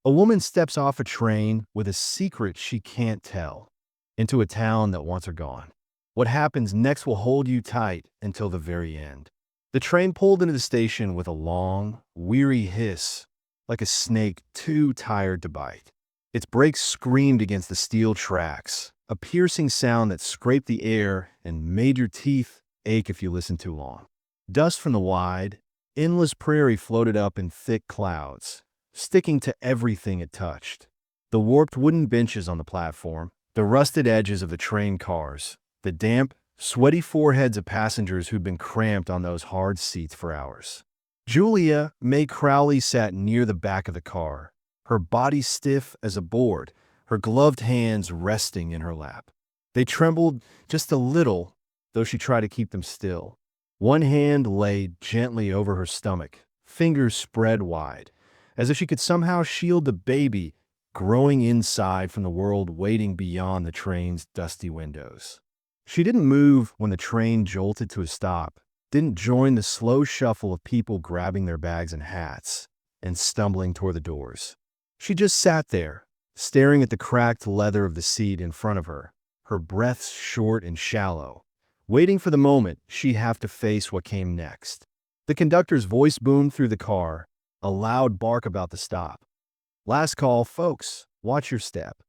A woman steps off a train with a secret she can't tell into a town that wants her gone. What happens next will hold you tight until the very end. The train pulled into the station with a long, weary hiss, like a snake too tired to bite. Its brakes screamed against the steel tracks, a piercing sound that scraped the air and made your teeth ache if you listened too long. Dust from the wide, endless prairie floated up in thick clouds, sticking to everything it touched. The warped wooden benches on the platform, the rusted edges of the train cars, the damp, sweaty foreheads of passengers who'd been cramped on those hard seats for hours. Julia May Crowley sat near the back of the car, her body stiff as a board, her gloved hands resting in her lap. They trembled just a little, though she tried to keep them still. One hand lay gently over her stomach, fingers spread wide, as if she could somehow shield the baby growing inside from the world waiting beyond the train's dusty windows. She didn't move when the train jolted to a stop, didn't join the slow shuffle of people grabbing their bags and hats and stumbling toward the doors. She just sat there, staring at the cracked leather of the seat in front of her, her breaths short and shallow, waiting for the moment she'd have to face what came next. The conductor's voice boomed through the car, a loud bark about the stop. "Last call, folks, watch your step."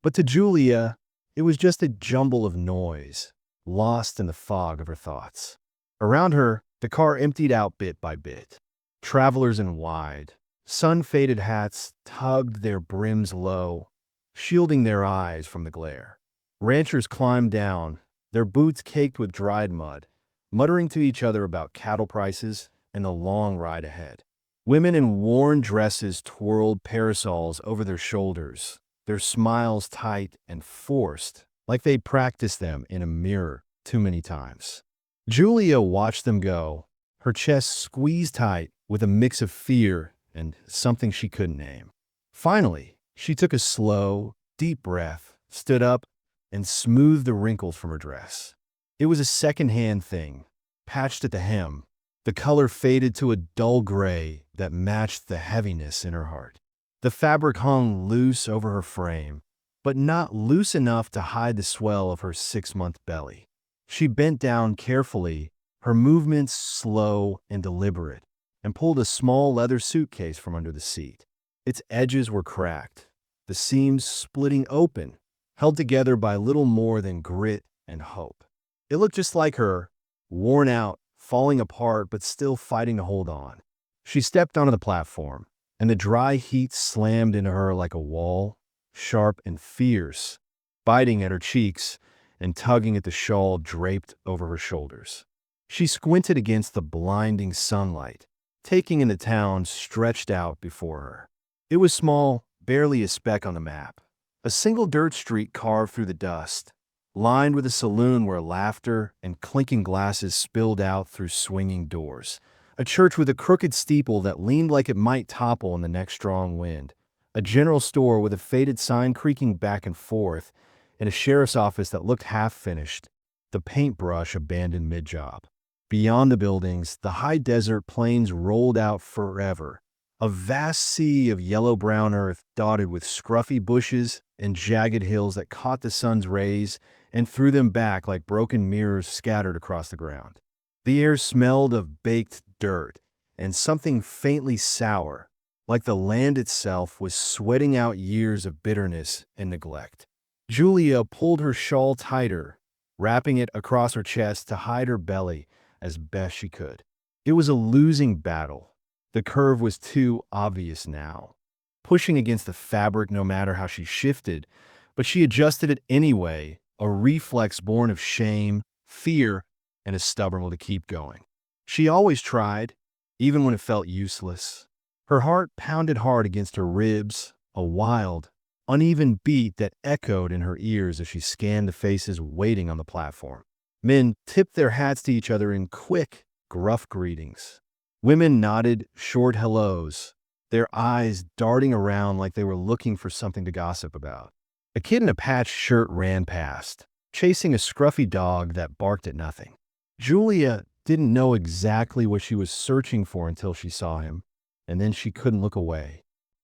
But to Julia, it was just a jumble of noise, lost in the fog of her thoughts. Around her, the car emptied out bit by bit. Travelers in wide, sun-faded hats tugged their brims low, shielding their eyes from the glare. Ranchers climbed down, their boots caked with dried mud, muttering to each other about cattle prices and the long ride ahead. Women in worn dresses twirled parasols over their shoulders, their smiles tight and forced, like they'd practiced them in a mirror too many times. Julia watched them go, her chest squeezed tight with a mix of fear and something she couldn't name. Finally, she took a slow, deep breath, stood up, and smoothed the wrinkles from her dress. It was a second-hand thing, patched at the hem, the color faded to a dull gray that matched the heaviness in her heart. The fabric hung loose over her frame, but not loose enough to hide the swell of her 6-month belly. She bent down carefully, her movements slow and deliberate, and pulled a small leather suitcase from under the seat. Its edges were cracked, the seams splitting open, held together by little more than grit and hope. It looked just like her, worn out, falling apart but still fighting to hold on. She stepped onto the platform, and the dry heat slammed into her like a wall, sharp and fierce, biting at her cheeks and tugging at the shawl draped over her shoulders. She squinted against the blinding sunlight, taking in the town stretched out before her. It was small, barely a speck on the map. A single dirt street carved through the dust, lined with a saloon where laughter and clinking glasses spilled out through swinging doors. A church with a crooked steeple that leaned like it might topple in the next strong wind. A general store with a faded sign creaking back and forth, and a sheriff's office that looked half-finished, the paintbrush abandoned mid-job. Beyond the buildings, the high desert plains rolled out forever, a vast sea of yellow-brown earth dotted with scruffy bushes and jagged hills that caught the sun's rays and threw them back like broken mirrors scattered across the ground. The air smelled of baked dirt and something faintly sour, like the land itself was sweating out years of bitterness and neglect. Julia pulled her shawl tighter, wrapping it across her chest to hide her belly as best she could. It was a losing battle. The curve was too obvious now, pushing against the fabric no matter how she shifted, but she adjusted it anyway, a reflex born of shame, fear, and a stubborn will to keep going. She always tried, even when it felt useless. Her heart pounded hard against her ribs, a wild, uneven beat that echoed in her ears as she scanned the faces waiting on the platform. Men tipped their hats to each other in quick, gruff greetings. Women nodded short hellos, their eyes darting around like they were looking for something to gossip about. A kid in a patched shirt ran past, chasing a scruffy dog that barked at nothing. Julia didn't know exactly what she was searching for until she saw him, and then she couldn't look away.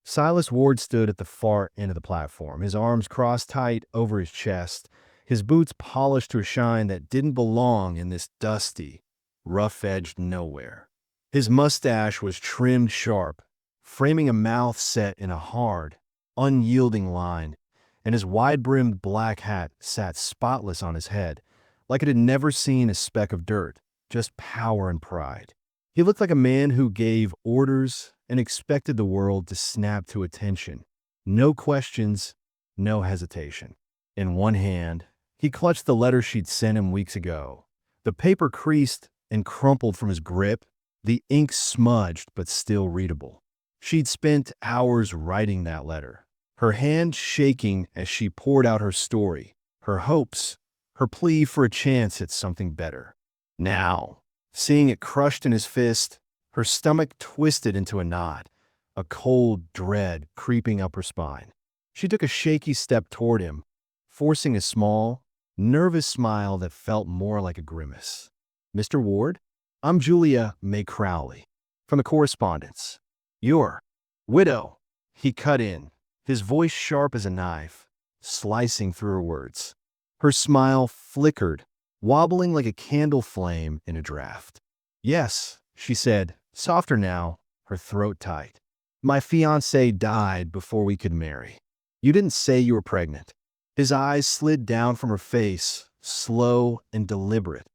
Silas Ward stood at the far end of the platform, his arms crossed tight over his chest, his boots polished to a shine that didn't belong in this dusty, rough-edged nowhere. His mustache was trimmed sharp, framing a mouth set in a hard, unyielding line, and his wide-brimmed black hat sat spotless on his head, like it had never seen a speck of dirt, just power and pride. He looked like a man who gave orders and expected the world to snap to attention. No questions, no hesitation. In one hand, he clutched the letter she'd sent him weeks ago. The paper creased and crumpled from his grip, the ink smudged but still readable. She'd spent hours writing that letter, her hand shaking as she poured out her story, her hopes, her plea for a chance at something better. Now, seeing it crushed in his fist, her stomach twisted into a knot, a cold dread creeping up her spine. She took a shaky step toward him, forcing a small, nervous smile that felt more like a grimace. "Mr. Ward, I'm Julia May Crowley, from the correspondence. Your widow," he cut in, his voice sharp as a knife, slicing through her words. Her smile flickered, wobbling like a candle flame in a draft. "Yes," she said, softer now, her throat tight. "My fiancé died before we could marry. You didn't say you were pregnant." His eyes slid down from her face, slow and deliberate,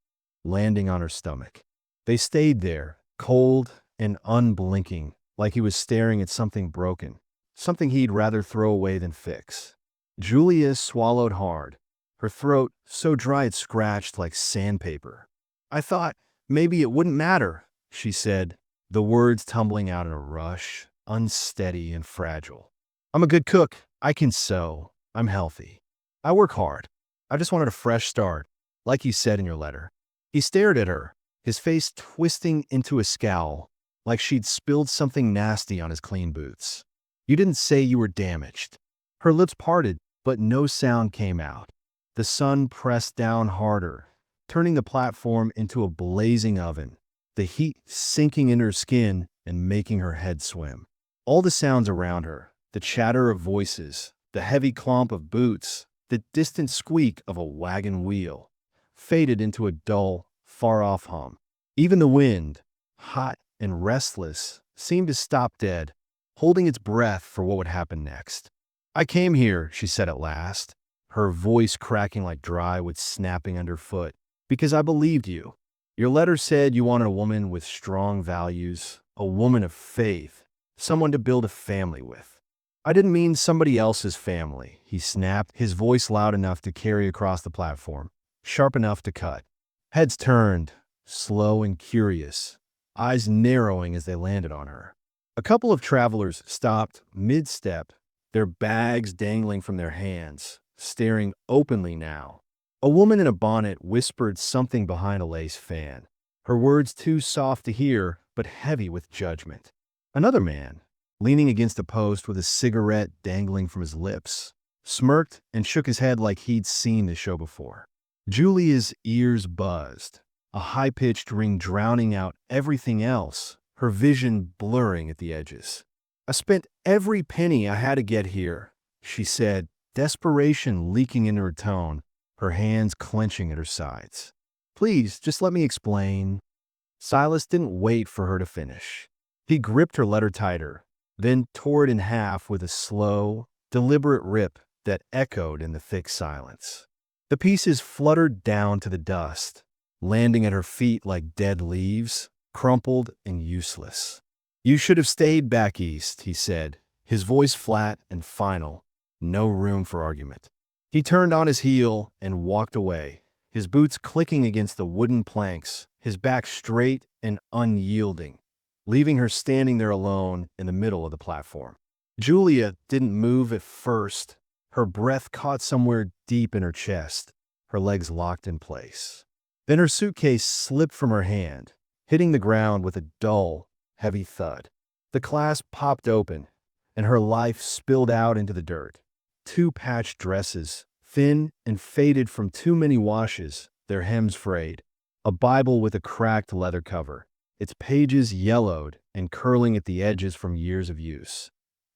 landing on her stomach. They stayed there, cold and unblinking, like he was staring at something broken, something he'd rather throw away than fix. Julia swallowed hard, her throat so dry it scratched like sandpaper. "I thought maybe it wouldn't matter," she said, the words tumbling out in a rush, unsteady and fragile. "I'm a good cook. I can sew. I'm healthy. I work hard. I just wanted a fresh start, like you said in your letter." He stared at her, his face twisting into a scowl, like she'd spilled something nasty on his clean boots. "You didn't say you were damaged." Her lips parted, but no sound came out. The sun pressed down harder, turning the platform into a blazing oven, the heat sinking into her skin and making her head swim. All the sounds around her, the chatter of voices, the heavy clomp of boots, the distant squeak of a wagon wheel, faded into a dull, far-off hum. Even the wind, hot and restless, seemed to stop dead, holding its breath for what would happen next. "I came here," she said at last, her voice cracking like dry wood snapping underfoot, "because I believed you. Your letter said you wanted a woman with strong values, a woman of faith, someone to build a family with." "I didn't mean somebody else's family," he snapped, his voice loud enough to carry across the platform, sharp enough to cut. Heads turned, slow and curious, eyes narrowing as they landed on her. A couple of travelers stopped mid-step, their bags dangling from their hands, staring openly now. A woman in a bonnet whispered something behind a lace fan, her words too soft to hear, but heavy with judgment. Another man, leaning against a post with a cigarette dangling from his lips, smirked and shook his head like he'd seen the show before. Julia's ears buzzed, a high-pitched ring drowning out everything else, her vision blurring at the edges. "I spent every penny I had to get here," she said, desperation leaking into her tone, her hands clenching at her sides. "Please, just let me explain." Silas didn't wait for her to finish. He gripped her letter tighter, then tore it in half with a slow, deliberate rip that echoed in the thick silence. The pieces fluttered down to the dust, landing at her feet like dead leaves, crumpled and useless. "You should have stayed back east," he said, his voice flat and final, no room for argument. He turned on his heel and walked away, his boots clicking against the wooden planks, his back straight and unyielding, leaving her standing there alone in the middle of the platform. Julia didn't move at first, her breath caught somewhere deep in her chest, her legs locked in place. Then her suitcase slipped from her hand, hitting the ground with a dull, heavy thud. The clasp popped open, and her life spilled out into the dirt. Two patched dresses, thin and faded from too many washes, their hems frayed. A Bible with a cracked leather cover, its pages yellowed and curling at the edges from years of use.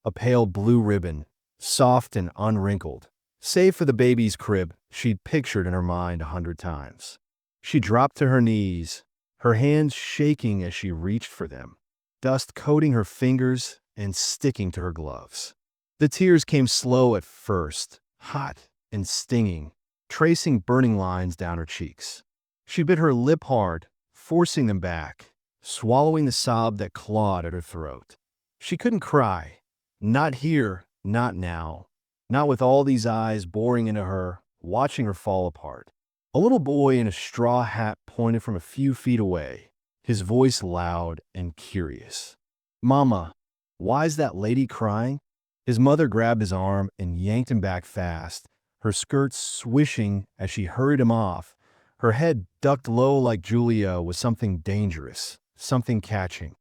a pale blue ribbon, soft and unwrinkled, save for the baby's crib she'd pictured in her mind 100 times. She dropped to her knees, her hands shaking as she reached for them, dust coating her fingers and sticking to her gloves. The tears came slow at first, hot and stinging, tracing burning lines down her cheeks. She bit her lip hard, forcing them back, swallowing the sob that clawed at her throat. She couldn't cry. Not here, not now. Not with all these eyes boring into her, watching her fall apart. A little boy in a straw hat pointed from a few feet away, his voice loud and curious. "Mama, why's that lady crying?" His mother grabbed his arm and yanked him back fast, her skirts swishing as she hurried him off, her head ducked low like Julia was something dangerous, something catching.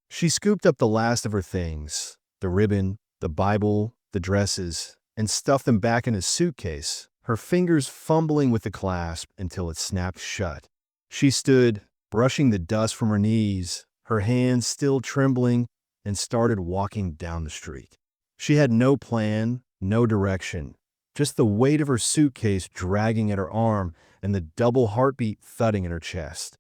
She scooped up the last of her things, the ribbon, the Bible, the dresses, and stuffed them back in his suitcase, her fingers fumbling with the clasp until it snapped shut. She stood, brushing the dust from her knees, her hands still trembling, and started walking down the street. She had no plan, no direction, just the weight of her suitcase dragging at her arm and the double heartbeat thudding in her chest.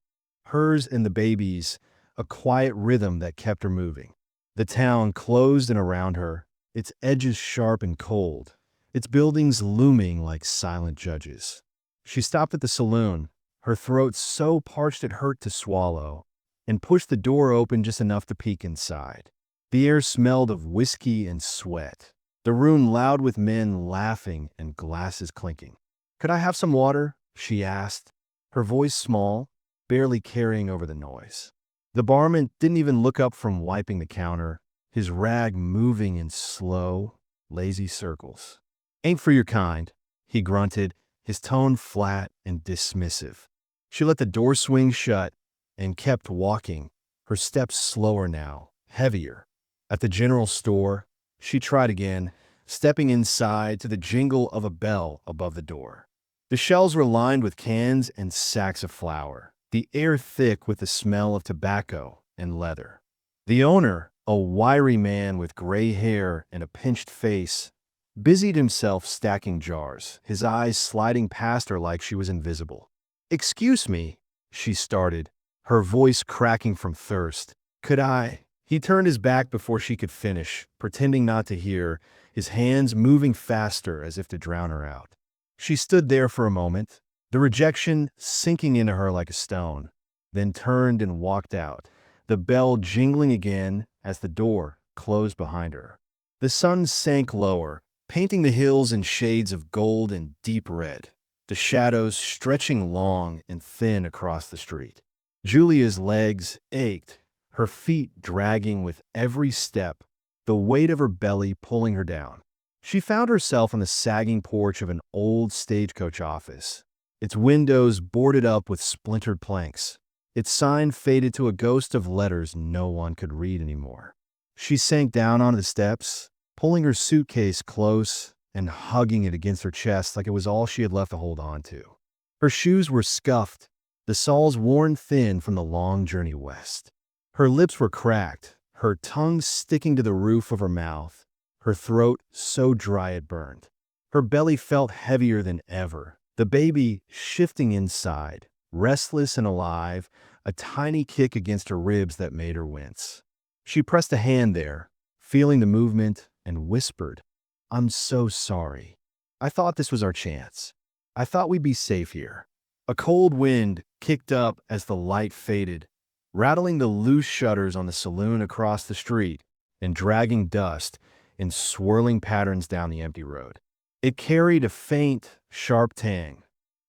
Hers and the baby's, a quiet rhythm that kept her moving. The town closed in around her, its edges sharp and cold, its buildings looming like silent judges. She stopped at the saloon, her throat so parched it hurt to swallow, and pushed the door open just enough to peek inside. The air smelled of whiskey and sweat, the room loud with men laughing and glasses clinking. "Could I have some water?" she asked, her voice small, barely carrying over the noise. The barman didn't even look up from wiping the counter, his rag moving in slow, lazy circles. "Ain't for your kind," he grunted, his tone flat and dismissive. She let the door swing shut and kept walking, her steps slower now, heavier. At the general store, she tried again, stepping inside to the jingle of a bell above the door. The shelves were lined with cans and sacks of flour, the air thick with the smell of tobacco and leather. The owner, a wiry man with gray hair and a pinched face, busied himself stacking jars, his eyes sliding past her like she was invisible. "Excuse me," she started, her voice cracking from thirst. "Could I?" He turned his back before she could finish, pretending not to hear, his hands moving faster as if to drown her out. She stood there for a moment, the rejection sinking into her like a stone, then turned and walked out, the bell jingling again as the door closed behind her. The sun sank lower, painting the hills in shades of gold and deep red, the shadows stretching long and thin across the street. Julia's legs ached, her feet dragging with every step, the weight of her belly pulling her down. She found herself on the sagging porch of an old stagecoach office, its windows boarded up with splintered planks, its sign faded to a ghost of letters no one could read anymore. She sank down onto the steps, pulling her suitcase close and hugging it against her chest like it was all she had left to hold on to. Her shoes were scuffed, the soles worn thin from the long journey west. Her lips were cracked, her tongue sticking to the roof of her mouth, her throat so dry it burned. Her belly felt heavier than ever, the baby shifting inside, restless and alive, a tiny kick against her ribs that made her wince. She pressed a hand there, feeling the movement, and whispered, "I'm so sorry. I thought this was our chance. I thought we'd be safe here." A cold wind kicked up as the light faded, rattling the loose shutters on the saloon across the street and dragging dust in swirling patterns down the empty road. It carried a faint, sharp tang,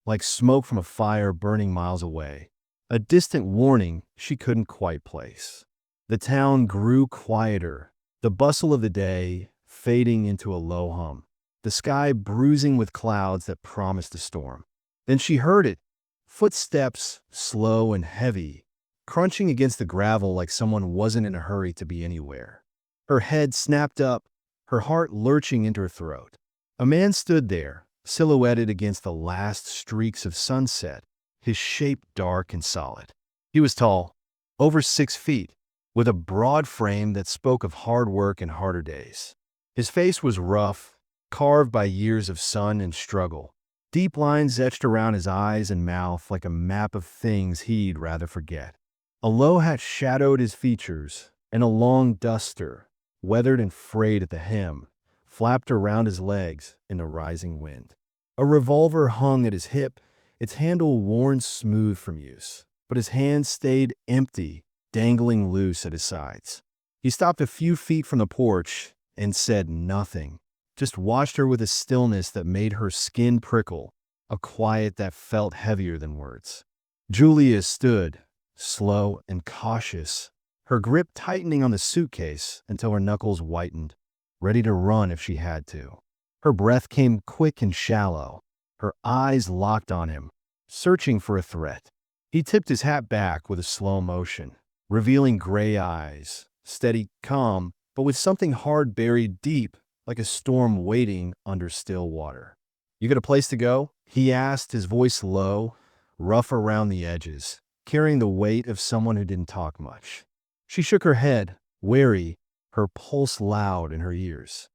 like smoke from a fire burning miles away, a distant warning she couldn't quite place. The town grew quieter, the bustle of the day fading into a low hum, the sky bruising with clouds that promised a storm. Then she heard it, footsteps slow and heavy, crunching against the gravel like someone wasn't in a hurry to be anywhere. Her head snapped up, her heart lurching into her throat. A man stood there, silhouetted against the last streaks of sunset, his shape dark and solid. He was tall, over 6 feet, with a broad frame that spoke of hard work and harder days. His face was rough, carved by years of sun and struggle. Deep lines etched around his eyes and mouth like a map of things he'd rather forget. A low hat shadowed his features, and a long duster, weathered and frayed at the hem, flapped around his legs in the rising wind. A revolver hung at his hip, its handle worn smooth from use, but his hand stayed empty, dangling loose at his sides. He stopped a few feet from the porch and said nothing, just watched her with a stillness that made her skin prickle, a quiet that felt heavier than words. Julia stood, slow and cautious, her grip tightening on the suitcase until her knuckles whitened, ready to run if she had to. Her breath came quick and shallow, her eyes locked on him, searching for a threat. He tipped his hat back with a slow motion, revealing gray eyes, steady, calm, but with something hard buried deep, like a storm waiting under still water. "You got a place to go?" he asked, his voice low, rough around the edges, carrying the weight of someone who didn't talk much. She shook her head, wary, her pulse loud in her ears.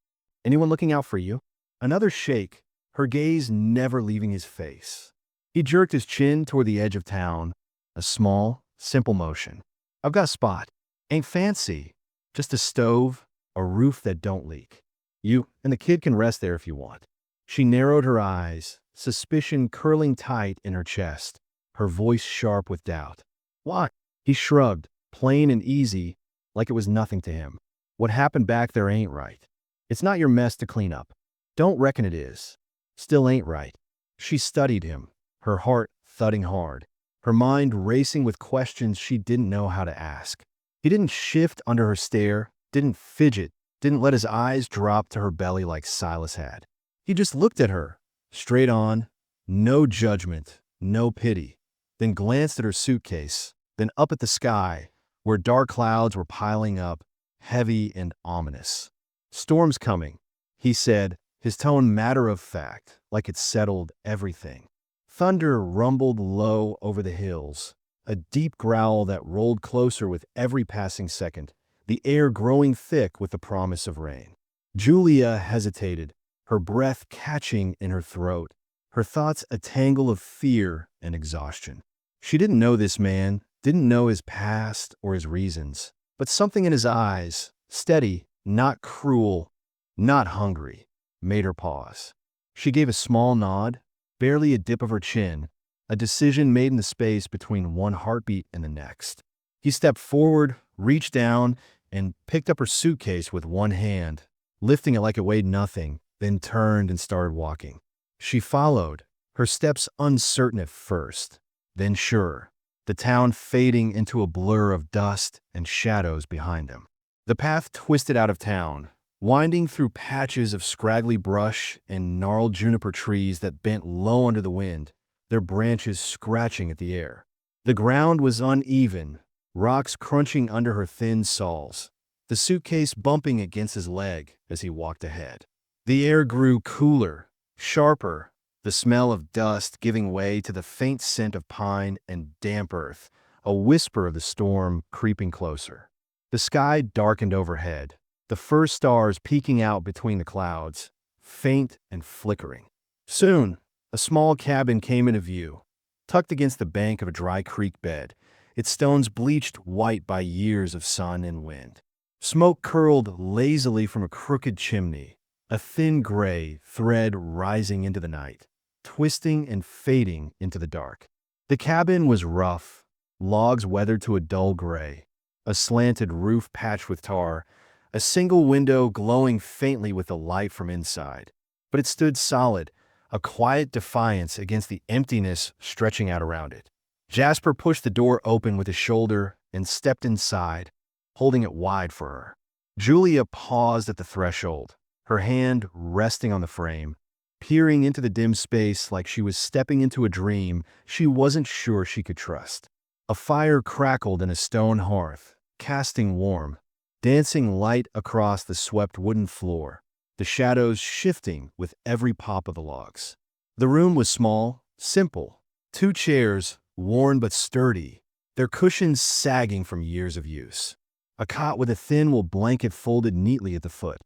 "Anyone looking out for you?" Another shake, her gaze never leaving his face. He jerked his chin toward the edge of town, a small, simple motion. "I've got a spot. Ain't fancy, just a stove, a roof that don't leak. You and the kid can rest there if you want." She narrowed her eyes, suspicion curling tight in her chest, her voice sharp with doubt. "Why?" He shrugged, plain and easy, like it was nothing to him. "What happened back there ain't right. It's not your mess to clean up. Don't reckon it is. Still ain't right." She studied him, her heart thudding hard, her mind racing with questions she didn't know how to ask. He didn't shift under her stare, didn't fidget, didn't let his eyes drop to her belly like Silas had. He just looked at her, straight on, no judgment, no pity, then glanced at her suitcase, then up at the sky, where dark clouds were piling up, heavy and ominous. "Storm's coming," he said, his tone matter-of-fact, like it settled everything. Thunder rumbled low over the hills, a deep growl that rolled closer with every passing second, the air growing thick with the promise of rain. Julia hesitated, her breath catching in her throat, her thoughts a tangle of fear and exhaustion. She didn't know this man, didn't know his past or his reasons, but something in his eyes, steady, not cruel, not hungry, made her pause. She gave a small nod, barely a dip of her chin, a decision made in the space between one heartbeat and the next. He stepped forward, reached down, and picked up her suitcase with one hand, lifting it like it weighed nothing, then turned and started walking. She followed, her steps uncertain at first, then sure, the town fading into a blur of dust and shadows behind them. The path twisted out of town, winding through patches of scraggly brush and gnarled juniper trees that bent low under the wind, their branches scratching at the air. The ground was uneven, rocks crunching under her thin soles, the suitcase bumping against his leg as he walked ahead. The air grew cooler, sharper, the smell of dust giving way to the faint scent of pine and damp earth, a whisper of the storm creeping closer. The sky darkened overhead, the first stars peeking out between the clouds, faint and flickering. Soon, a small cabin came into view, tucked against the bank of a dry creek bed, its stones bleached white by years of sun and wind. Smoke curled lazily from a crooked chimney, a thin gray thread rising into the night, twisting and fading into the dark. The cabin was rough, logs weathered to a dull gray, a slanted roof patched with tar, a single window glowing faintly with the light from inside. But it stood solid, a quiet defiance against the emptiness stretching out around it. Jasper pushed the door open with his shoulder and stepped inside, holding it wide for her. Julia paused at the threshold, her hand resting on the frame, peering into the dim space like she was stepping into a dream she wasn't sure she could trust. A fire crackled in a stone hearth, casting warm, dancing light across the swept wooden floor, the shadows shifting with every pop of the logs. The room was small, simple. 2 chairs, worn but sturdy, their cushions sagging from years of use. A cot with a thin wool blanket folded neatly at the foot.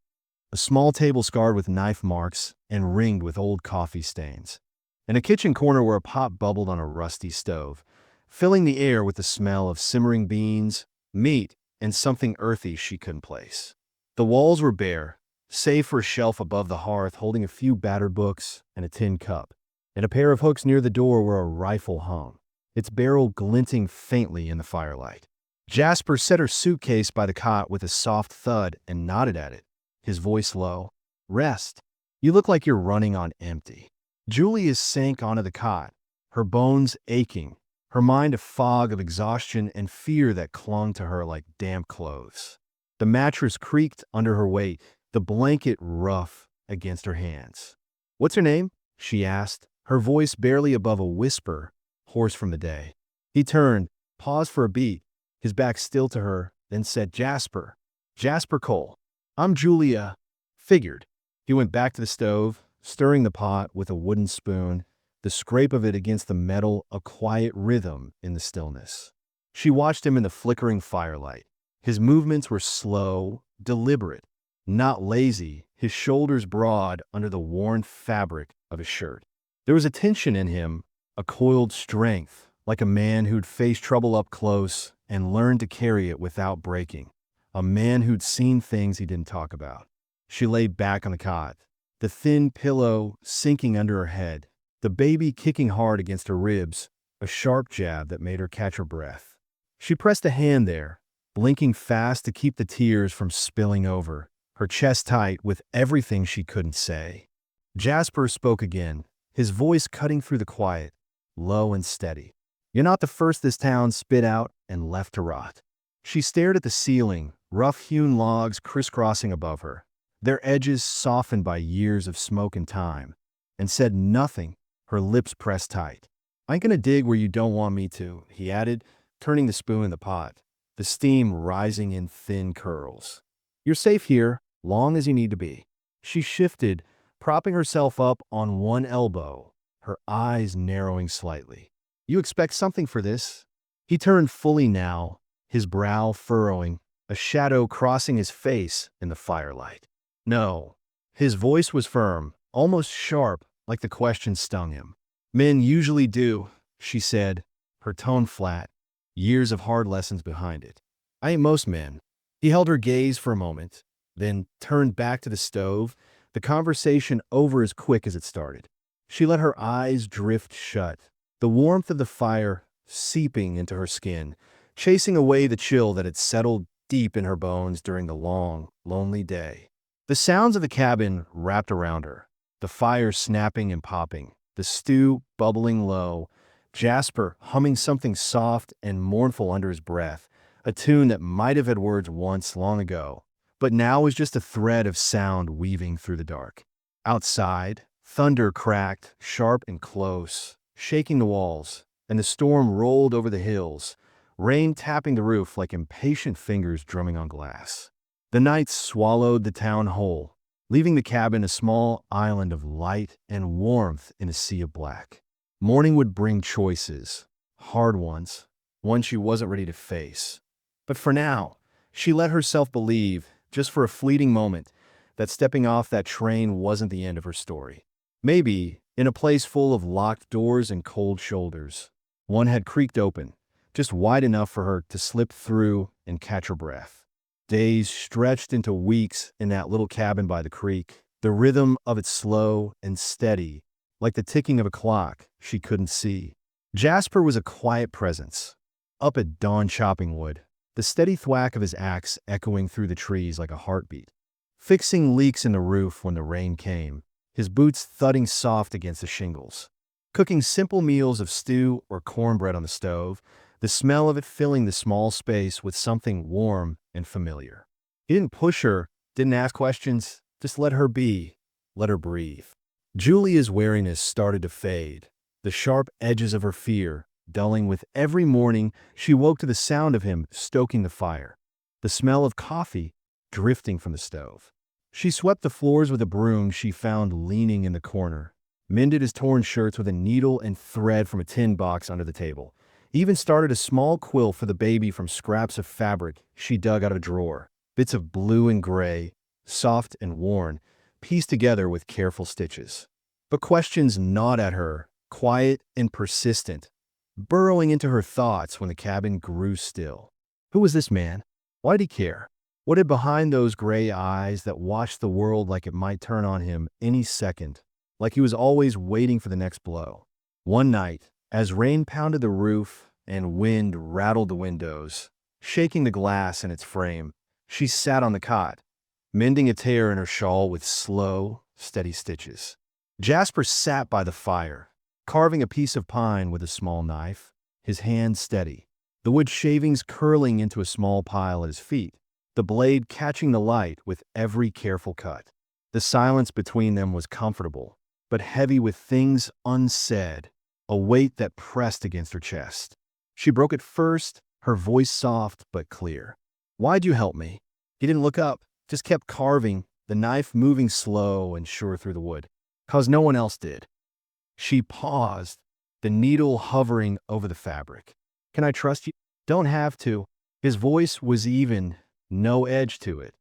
a small table scarred with knife marks and ringed with old coffee stains, and a kitchen corner where a pot bubbled on a rusty stove, filling the air with the smell of simmering beans, meat, and something earthy she couldn't place. The walls were bare, save for a shelf above the hearth holding a few battered books and a tin cup, and a pair of hooks near the door where a rifle hung, its barrel glinting faintly in the firelight. Jasper set her suitcase by the cot with a soft thud and nodded at it, his voice low. "Rest. You look like you're running on empty." Julia sank onto the cot, her bones aching, her mind a fog of exhaustion and fear that clung to her like damp clothes. The mattress creaked under her weight, the blanket rough against her hands. "What's her name?" she asked, her voice barely above a whisper, hoarse from the day. He turned, paused for a beat, his back still to her, then said, "Jasper. Jasper Cole." "I'm Julia." "Figured." He went back to the stove, stirring the pot with a wooden spoon, the scrape of it against the metal a quiet rhythm in the stillness. She watched him in the flickering firelight. His movements were slow, deliberate, not lazy, his shoulders broad under the worn fabric of his shirt. There was a tension in him, a coiled strength, like a man who'd faced trouble up close and learned to carry it without breaking, a man who'd seen things he didn't talk about. She lay back on the cot, the thin pillow sinking under her head, the baby kicking hard against her ribs, a sharp jab that made her catch her breath. She pressed a hand there, blinking fast to keep the tears from spilling over, her chest tight with everything she couldn't say. Jasper spoke again, his voice cutting through the quiet, low and steady. "You're not the first this town spit out and left to rot." She stared at the ceiling, rough-hewn logs crisscrossing above her, their edges softened by years of smoke and time, and said nothing, her lips pressed tight. "I ain't gonna dig where you don't want me to," he added, turning the spoon in the pot, the steam rising in thin curls. "You're safe here, long as you need to be." She shifted, propping herself up on one elbow, her eyes narrowing slightly. "You expect something for this?" He turned fully now, his brow furrowing, a shadow crossing his face in the firelight. "No." His voice was firm, almost sharp, like the question stung him. "Men usually do," she said, her tone flat, years of hard lessons behind it. "I ain't most men." He held her gaze for a moment, then turned back to the stove, the conversation over as quick as it started. She let her eyes drift shut, the warmth of the fire seeping into her skin, chasing away the chill that had settled deep in her bones during the long, lonely day. The sounds of the cabin wrapped around her, the fire snapping and popping, the stew bubbling low, Jasper humming something soft and mournful under his breath, a tune that might have had words once long ago, but now was just a thread of sound weaving through the dark. Outside, thunder cracked, sharp and close, shaking the walls, and the storm rolled over the hills, rain tapping the roof like impatient fingers drumming on glass. The night swallowed the town whole, leaving the cabin a small island of light and warmth in a sea of black. Morning would bring choices, hard ones, ones she wasn't ready to face. But for now, she let herself believe, just for a fleeting moment, that stepping off that train wasn't the end of her story. Maybe, in a place full of locked doors and cold shoulders, one had creaked open, just wide enough for her to slip through and catch her breath. Days stretched into weeks in that little cabin by the creek, the rhythm of it slow and steady, like the ticking of a clock she couldn't see. Jasper was a quiet presence. Up at dawn chopping wood, the steady thwack of his axe echoing through the trees like a heartbeat. Fixing leaks in the roof when the rain came, his boots thudding soft against the shingles. Cooking simple meals of stew or cornbread on the stove, the smell of it filling the small space with something warm and familiar. He didn't push her, didn't ask questions, just let her be, let her breathe. Julia's wariness started to fade, the sharp edges of her fear dulling with every morning she woke to the sound of him stoking the fire, the smell of coffee drifting from the stove. She swept the floors with a broom she found leaning in the corner, mended his torn shirts with a needle and thread from a tin box under the table, even started a small quilt for the baby from scraps of fabric she dug out of a drawer, bits of blue and gray, soft and worn, pieced together with careful stitches. But questions gnawed at her, quiet and persistent, burrowing into her thoughts when the cabin grew still. Who was this man? Why did he care? What hid behind those gray eyes that watched the world like it might turn on him any second, like he was always waiting for the next blow? One night, as rain pounded the roof and wind rattled the windows, shaking the glass in its frame, she sat on the cot, mending a tear in her shawl with slow, steady stitches. Jasper sat by the fire, carving a piece of pine with a small knife, his hand steady, the wood shavings curling into a small pile at his feet, the blade catching the light with every careful cut. The silence between them was comfortable, but heavy with things unsaid, a weight that pressed against her chest. She broke it first, her voice soft but clear. "Why'd you help me?" He didn't look up, just kept carving, the knife moving slow and sure through the wood. "'Cause no one else did." She paused, the needle hovering over the fabric. "Can I trust you?" "Don't have to." His voice was even, no edge to it,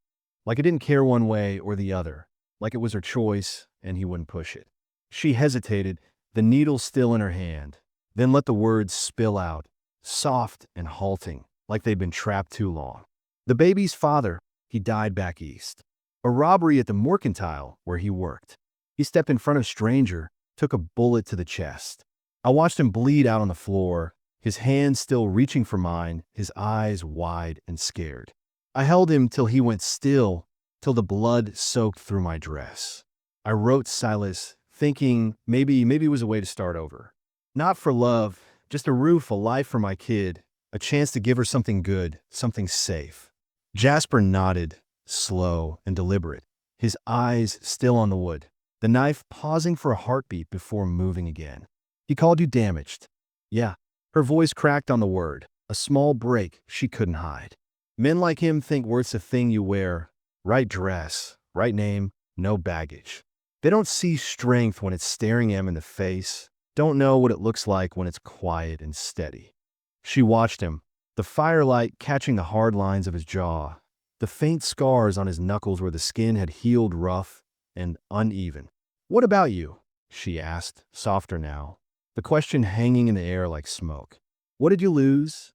like it didn't care one way or the other, like it was her choice and he wouldn't push it. She hesitated, the needle still in her hand, then let the words spill out, soft and halting, like they'd been trapped too long. "The baby's father, he died back east. A robbery at the mercantile where he worked. He stepped in front of a stranger, took a bullet to the chest. I watched him bleed out on the floor, his hand still reaching for mine, his eyes wide and scared. I held him till he went still, till the blood soaked through my dress. I wrote Silas, thinking maybe it was a way to start over. Not for love, just a roof, a life for my kid, a chance to give her something good, something safe." Jasper nodded, slow and deliberate, his eyes still on the wood, the knife pausing for a heartbeat before moving again. "He called you damaged." "Yeah." Her voice cracked on the word, a small break she couldn't hide. "Men like him think worth's a thing you wear, right dress, right name, no baggage. They don't see strength when it's staring them in the face, don't know what it looks like when it's quiet and steady." She watched him, the firelight catching the hard lines of his jaw, the faint scars on his knuckles where the skin had healed rough and uneven. "What about you?" she asked, softer now, the question hanging in the air like smoke. "What did you lose?"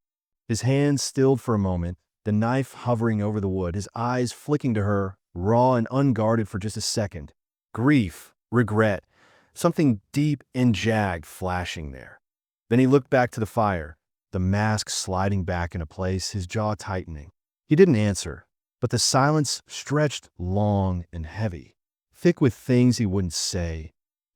His hand stilled for a moment, the knife hovering over the wood, his eyes flicking to her, raw and unguarded for just a second. Grief, regret, something deep and jagged flashing there. Then he looked back to the fire, the mask sliding back into place, his jaw tightening. He didn't answer, but the silence stretched long and heavy, thick with things he wouldn't say,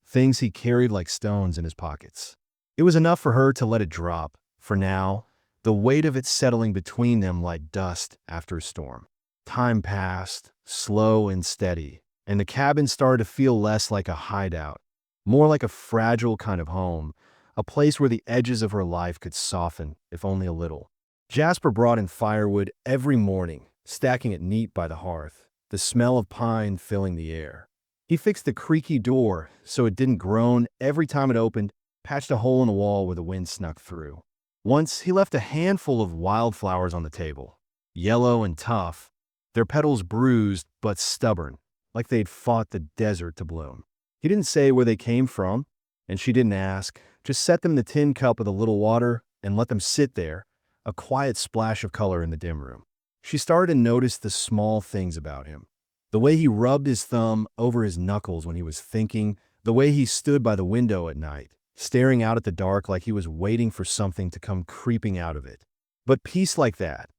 things he carried like stones in his pockets. It was enough for her to let it drop, for now, the weight of it settling between them like dust after a storm. Time passed, slow and steady, and the cabin started to feel less like a hideout, more like a fragile kind of home, a place where the edges of her life could soften, if only a little. Jasper brought in firewood every morning, stacking it neat by the hearth, the smell of pine filling the air. He fixed the creaky door so it didn't groan every time it opened, patched a hole in the wall where the wind snuck through. Once he left a handful of wildflowers on the table, yellow and tough, their petals bruised but stubborn, like they'd fought the desert to bloom. He didn't say where they came from, and she didn't ask, just set them in the tin cup with a little water and let them sit there, a quiet splash of color in the dim room. She started to notice the small things about him. The way he rubbed his thumb over his knuckles when he was thinking, the way he stood by the window at night, staring out at the dark like he was waiting for something to come creeping out of it. But peace like that,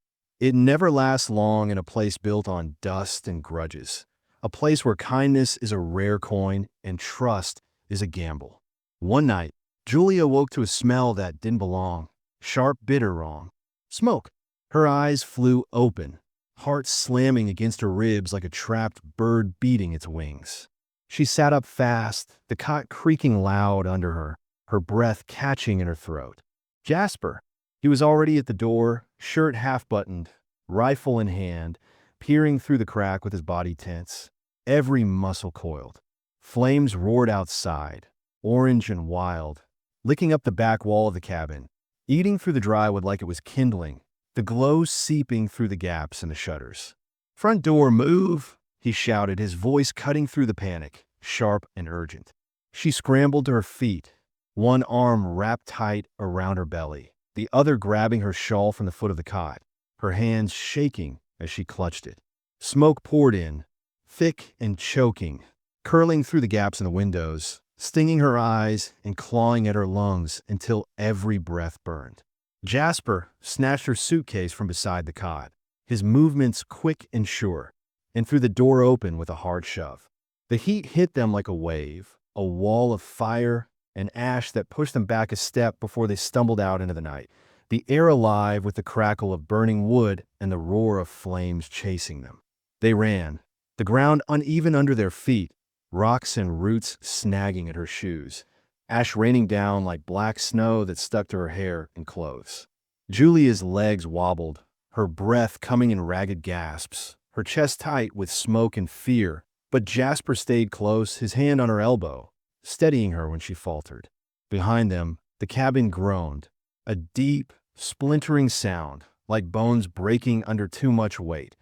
it never lasts long in a place built on dust and grudges. A place where kindness is a rare coin and trust is a gamble. One night, Julia woke to a smell that didn't belong, sharp, bitter wrong. Smoke. Her eyes flew open, heart slamming against her ribs like a trapped bird beating its wings. She sat up fast, the cot creaking loud under her, her breath catching in her throat. Jasper. He was already at the door, shirt half-buttoned, rifle in hand, peering through the crack with his body tense, every muscle coiled. Flames roared outside, orange and wild, licking up the back wall of the cabin, eating through the drywood like it was kindling, the glow seeping through the gaps in the shutters. "Front door, move!" he shouted, his voice cutting through the panic, sharp and urgent. She scrambled to her feet, one arm wrapped tight around her belly, the other grabbing her shawl from the foot of the cot, her hands shaking as she clutched it. Smoke poured in, thick and choking, curling through the gaps in the windows, stinging her eyes and clawing at her lungs until every breath burned. Jasper snatched her suitcase from beside the cot, his movements quick and sure, and threw the door open with a hard shove. The heat hit them like a wave, a wall of fire and ash that pushed them back a step before they stumbled out into the night, the air alive with the crackle of burning wood and the roar of flames chasing them. They ran, the ground uneven under their feet, rocks and roots snagging at her shoes, ash raining down like black snow that stuck to her hair and clothes. Julia's legs wobbled, her breath coming in ragged gasps, her chest tight with smoke and fear, but Jasper stayed close, his hand on her elbow, steadying her when she faltered. Behind them, the cabin groaned, a deep, splintering sound, like bones breaking under too much weight,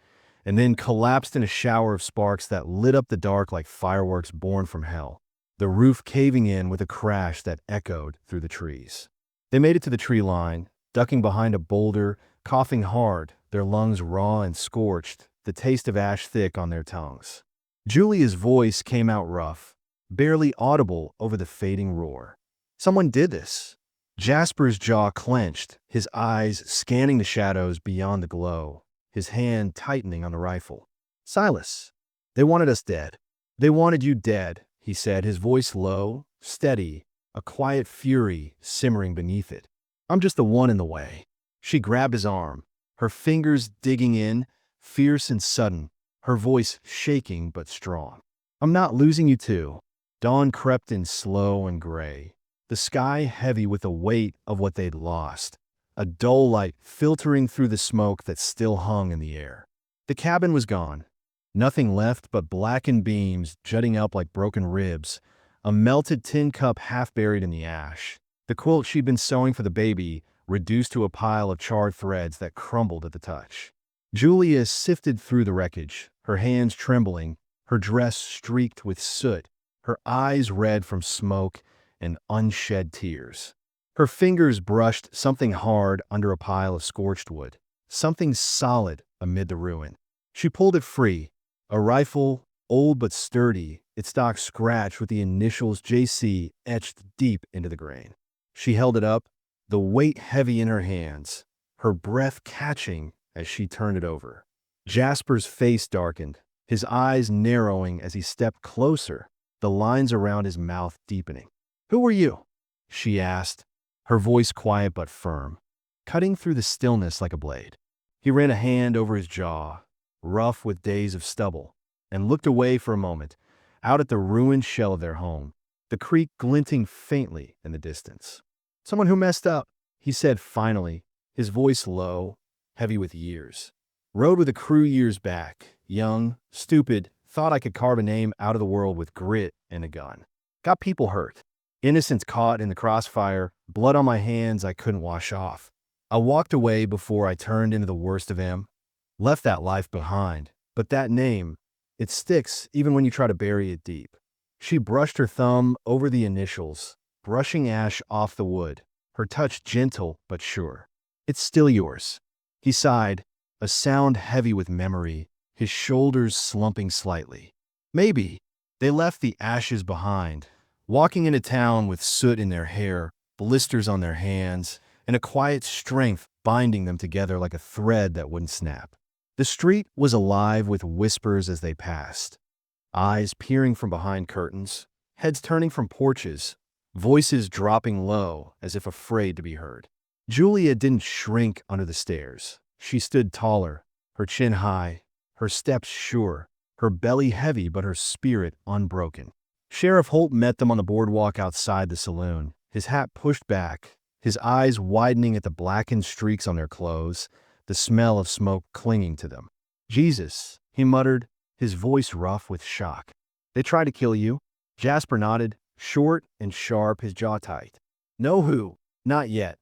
and then collapsed in a shower of sparks that lit up the dark like fireworks born from hell, the roof caving in with a crash that echoed through the trees. They made it to the tree line, ducking behind a boulder, coughing hard, their lungs raw and scorched, the taste of ash thick on their tongues. Julia's voice came out rough, barely audible over the fading roar. Someone did this. Jasper's jaw clenched, his eyes scanning the shadows beyond the glow, his hand tightening on the rifle. Silas, they wanted us dead. They wanted you dead, he said, his voice low, steady, a quiet fury simmering beneath it. I'm just the one in the way. She grabbed his arm, her fingers digging in, fierce and sudden, her voice shaking but strong. I'm not losing you too. Dawn crept in slow and gray, the sky heavy with the weight of what they'd lost, a dull light filtering through the smoke that still hung in the air. The cabin was gone, nothing left but blackened beams jutting up like broken ribs, a melted tin cup half buried in the ash, the quilt she'd been sewing for the baby reduced to a pile of charred threads that crumbled at the touch. Julia sifted through the wreckage, her hands trembling, her dress streaked with soot, her eyes red from smoke and unshed tears. Her fingers brushed something hard under a pile of scorched wood, something solid amid the ruin. She pulled it free, a rifle, old but sturdy, its stock scratched with the initials JC etched deep into the grain. She held it up, the weight heavy in her hands, her breath catching as she turned it over. Jasper's face darkened, his eyes narrowing as he stepped closer, the lines around his mouth deepening. "Who are you?" she asked, her voice quiet but firm, cutting through the stillness like a blade. He ran a hand over his jaw, rough with days of stubble, and looked away for a moment, out at the ruined shell of their home, the creek glinting faintly in the distance. "Someone who messed up," he said finally, his voice low, heavy with years. "Rode with a crew years back, young, stupid, thought I could carve a name out of the world with grit and a gun. Got people hurt. Innocents caught in the crossfire, blood on my hands I couldn't wash off. I walked away before I turned into the worst of them. Left that life behind, but that name, it sticks even when you try to bury it deep." She brushed her thumb over the initials, brushing ash off the wood, her touch gentle but sure. "It's still yours." He sighed, a sound heavy with memory, his shoulders slumping slightly. Maybe they left the ashes behind, walking into town with soot in their hair, blisters on their hands, and a quiet strength binding them together like a thread that wouldn't snap. The street was alive with whispers as they passed, eyes peering from behind curtains, heads turning from porches, voices dropping low as if afraid to be heard. Julia didn't shrink under the stairs. She stood taller, her chin high, her steps sure, her belly heavy but her spirit unbroken. Sheriff Holt met them on the boardwalk outside the saloon, his hat pushed back, his eyes widening at the blackened streaks on their clothes, the smell of smoke clinging to them. "Jesus," he muttered, his voice rough with shock. "They tried to kill you?" Jasper nodded, short and sharp, his jaw tight. "Know who?" "Not yet,"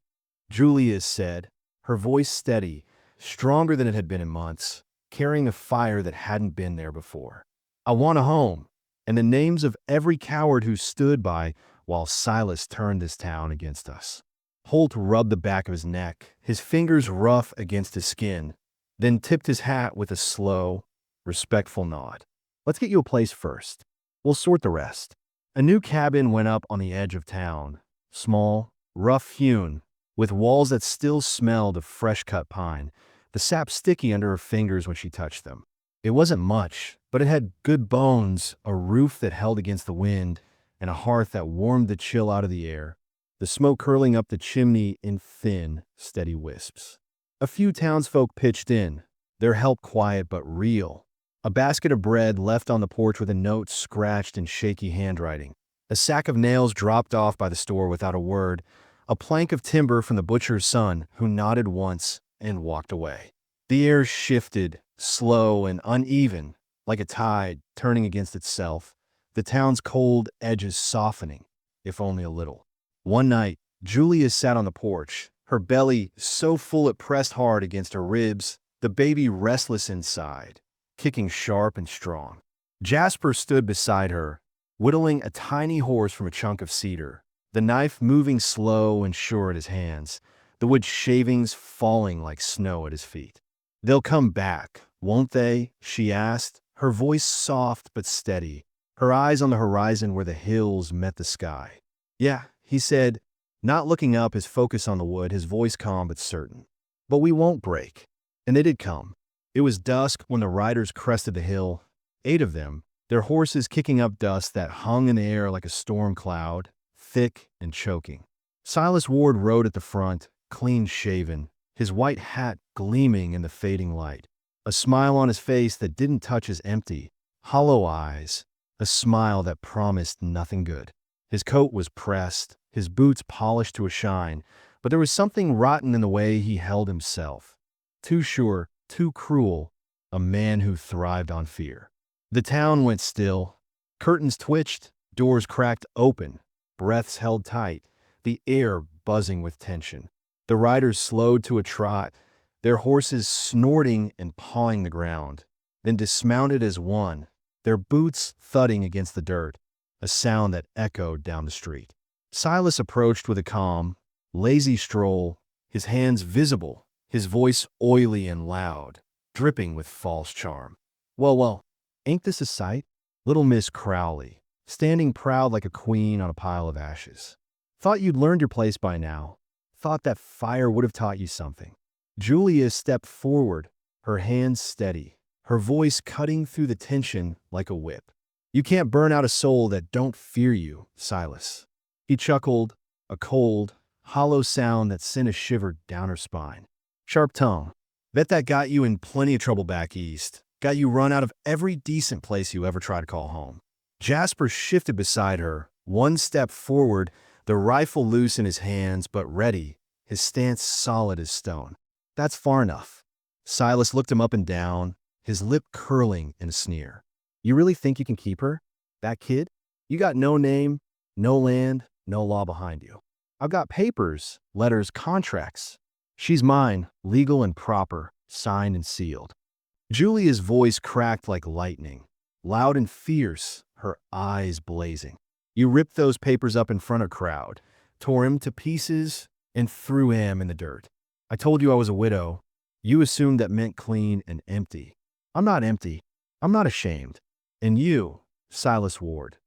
Julia said, her voice steady, stronger than it had been in months, carrying a fire that hadn't been there before. I want a home, and the names of every coward who stood by while Silas turned this town against us. Holt rubbed the back of his neck, his fingers rough against his skin, then tipped his hat with a slow, respectful nod. Let's get you a place first. We'll sort the rest. A new cabin went up on the edge of town, small, rough-hewn, with walls that still smelled of fresh-cut pine, the sap sticky under her fingers when she touched them. It wasn't much, but it had good bones, a roof that held against the wind, and a hearth that warmed the chill out of the air, the smoke curling up the chimney in thin, steady wisps. A few townsfolk pitched in, their help quiet but real. A basket of bread left on the porch with a note scratched in shaky handwriting. A sack of nails dropped off by the store without a word. A plank of timber from the butcher's son, who nodded once and walked away. The air shifted, slow and uneven, like a tide turning against itself, the town's cold edges softening, if only a little. One night, Julia sat on the porch, her belly so full it pressed hard against her ribs, the baby restless inside, kicking sharp and strong. Jasper stood beside her, whittling a tiny horse from a chunk of cedar, the knife moving slow and sure at his hands, the wood shavings falling like snow at his feet. "They'll come back, won't they?" she asked, her voice soft but steady, her eyes on the horizon where the hills met the sky. "Yeah," he said, not looking up, his focus on the wood, his voice calm but certain. "But we won't break." And they did come. It was dusk when the riders crested the hill, 8 of them, their horses kicking up dust that hung in the air like a storm cloud, thick and choking. Silas Ward rode at the front, clean-shaven, his white hat gleaming in the fading light, a smile on his face that didn't touch his empty, hollow eyes, a smile that promised nothing good. His coat was pressed, his boots polished to a shine, but there was something rotten in the way he held himself. Too sure, too cruel, a man who thrived on fear. The town went still. Curtains twitched, doors cracked open, breaths held tight, the air buzzing with tension. The riders slowed to a trot, their horses snorting and pawing the ground, then dismounted as one, their boots thudding against the dirt, a sound that echoed down the street. Silas approached with a calm, lazy stroll, his hands visible, his voice oily and loud, dripping with false charm. Well, ain't this a sight? Little Miss Crowley, standing proud like a queen on a pile of ashes. Thought you'd learned your place by now. Thought that fire would have taught you something." Julia stepped forward, her hands steady, her voice cutting through the tension like a whip. "You can't burn out a soul that don't fear you, Silas." He chuckled, a cold, hollow sound that sent a shiver down her spine. "Sharp tongue. Bet that got you in plenty of trouble back east. Got you run out of every decent place you ever tried to call home." Jasper shifted beside her, one step forward, the rifle loose in his hands but ready, his stance solid as stone. "That's far enough." Silas looked him up and down, his lip curling in a sneer. "You really think you can keep her? That kid? You got no name, no land, no law behind you. I've got papers, letters, contracts. She's mine, legal and proper, signed and sealed." Julia's voice cracked like lightning, loud and fierce, her eyes blazing. "You ripped those papers up in front of a crowd, tore him to pieces, and threw him in the dirt. I told you I was a widow. You assumed that meant clean and empty. I'm not empty. I'm not ashamed. And you, Silas Ward,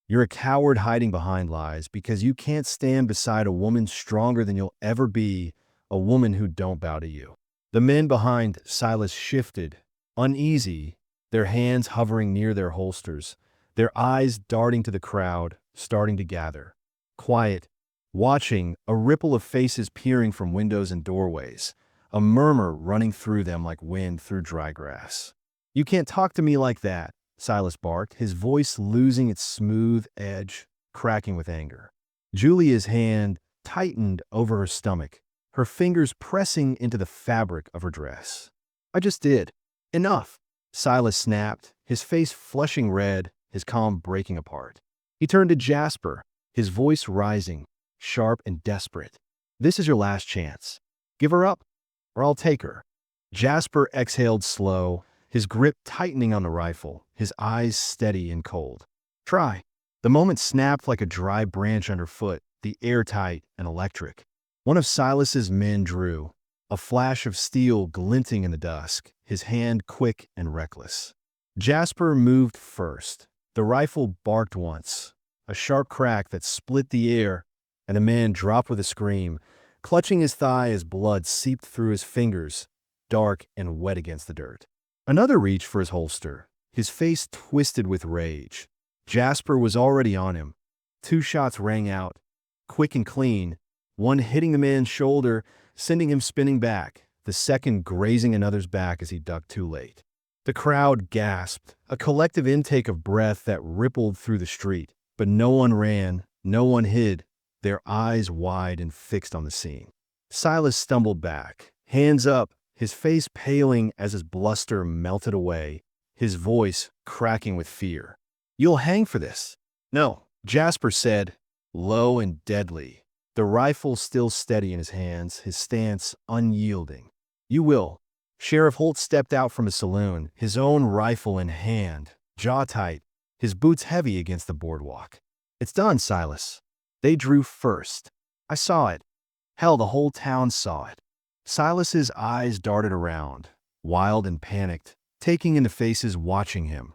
you're a coward hiding behind lies because you can't stand beside a woman stronger than you'll ever be, a woman who don't bow to you." The men behind Silas shifted, uneasy, their hands hovering near their holsters, their eyes darting to the crowd, starting to gather. Quiet, watching, a ripple of faces peering from windows and doorways, a murmur running through them like wind through dry grass. "You can't talk to me like that," Silas barked, his voice losing its smooth edge, cracking with anger. Julia's hand tightened over her stomach, her fingers pressing into the fabric of her dress. "I just did. Enough," Silas snapped, his face flushing red, his calm breaking apart. He turned to Jasper, his voice rising, sharp and desperate. "This is your last chance. Give her up, or I'll take her." Jasper exhaled slow, his grip tightening on the rifle, his eyes steady and cold. Try. The moment snapped like a dry branch underfoot, the air tight and electric. One of Silas's men drew, a flash of steel glinting in the dusk, his hand quick and reckless. Jasper moved first. The rifle barked once, a sharp crack that split the air, and the man dropped with a scream, clutching his thigh as blood seeped through his fingers, dark and wet against the dirt. Another reached for his holster, his face twisted with rage. Jasper was already on him. 2 shots rang out, quick and clean, one hitting the man's shoulder, sending him spinning back, the second grazing another's back as he ducked too late. The crowd gasped, a collective intake of breath that rippled through the street, but no one ran, no one hid, their eyes wide and fixed on the scene. Silas stumbled back, hands up, his face paling as his bluster melted away, his voice cracking with fear. "You'll hang for this." "No," Jasper said, low and deadly, the rifle still steady in his hands, his stance unyielding. "You will." Sheriff Holt stepped out from his saloon, his own rifle in hand, jaw tight, his boots heavy against the boardwalk. "It's done, Silas." They drew first. I saw it. Hell, the whole town saw it. Silas's eyes darted around, wild and panicked, taking in the faces watching him.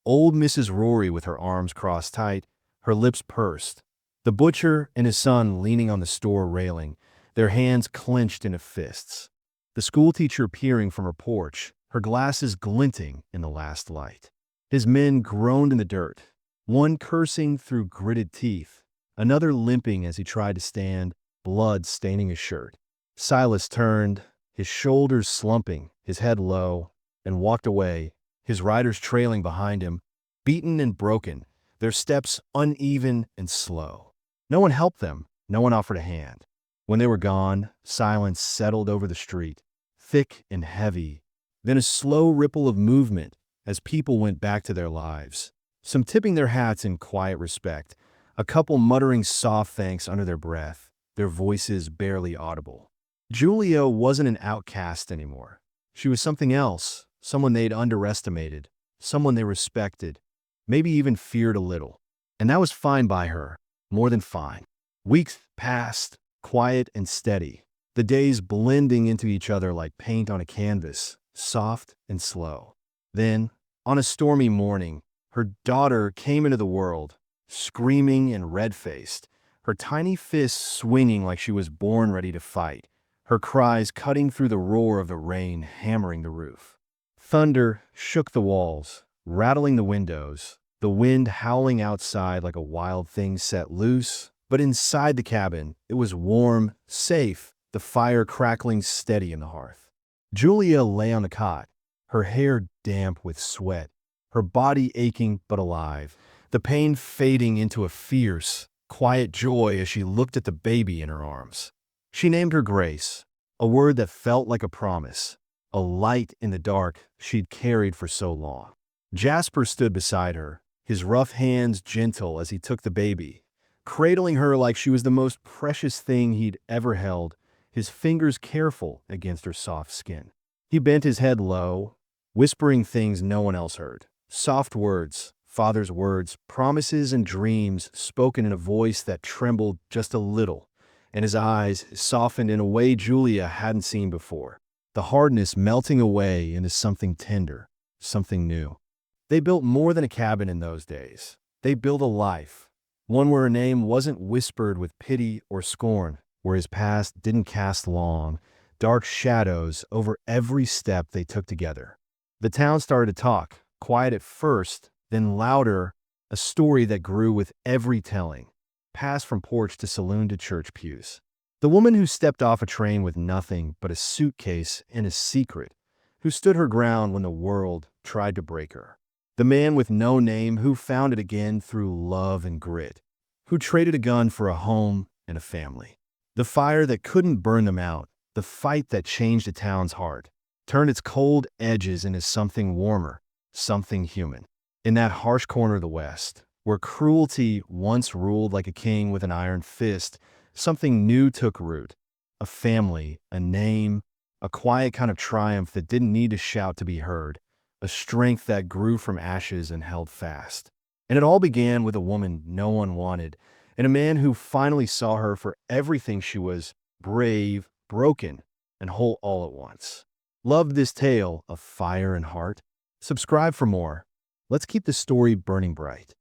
Old Mrs. Rory with her arms crossed tight, her lips pursed. The butcher and his son leaning on the store railing, their hands clenched into fists. The schoolteacher peering from her porch, her glasses glinting in the last light. His men groaned in the dirt, one cursing through gritted teeth, another limping as he tried to stand, blood staining his shirt. Silas turned, his shoulders slumping, his head low, and walked away, his riders trailing behind him, beaten and broken, their steps uneven and slow. No one helped them, no one offered a hand. When they were gone, silence settled over the street, thick and heavy, then a slow ripple of movement as people went back to their lives, some tipping their hats in quiet respect, a couple muttering soft thanks under their breath, their voices barely audible. Julia wasn't an outcast anymore. She was something else, someone they'd underestimated, someone they respected, maybe even feared a little. And that was fine by her, more than fine. Weeks passed, quiet and steady, the days blending into each other like paint on a canvas, soft and slow. Then, on a stormy morning, her daughter came into the world, screaming and red-faced, her tiny fists swinging like she was born ready to fight, her cries cutting through the roar of the rain hammering the roof. Thunder shook the walls, rattling the windows, the wind howling outside like a wild thing set loose, but inside the cabin, it was warm, safe, the fire crackling steady in the hearth. Julia lay on the cot, her hair damp with sweat, her body aching but alive, the pain fading into a fierce, quiet joy as she looked at the baby in her arms. She named her Grace, a word that felt like a promise, a light in the dark she'd carried for so long. Jasper stood beside her, his rough hands gentle as he took the baby, cradling her like she was the most precious thing he'd ever held, his fingers careful against her soft skin. He bent his head low, whispering things no one else heard. Soft words, father's words, promises and dreams spoken in a voice that trembled just a little, and his eyes softened in a way Julia hadn't seen before, the hardness melting away into something tender, something new. They built more than a cabin in those days. They built a life, one where a name wasn't whispered with pity or scorn, where his past didn't cast long, dark shadows over every step they took together. The town started to talk, quiet at first, then louder, a story that grew with every telling, passed from porch to saloon to church pews. The woman who stepped off a train with nothing but a suitcase and a secret, who stood her ground when the world tried to break her. The man with no name who found it again through love and grit, who traded a gun for a home and a family. The fire that couldn't burn them out, the fight that changed a town's heart, turned its cold edges into something warmer, something human. In that harsh corner of the West, where cruelty once ruled like a king with an iron fist, something new took root. A family, a name, a quiet kind of triumph that didn't need to shout to be heard, a strength that grew from ashes and held fast. And it all began with a woman no one wanted, and a man who finally saw her for everything she was: brave, broken, and whole all at once. Loved this tale of fire and heart? Subscribe for more. Let's keep the story burning bright.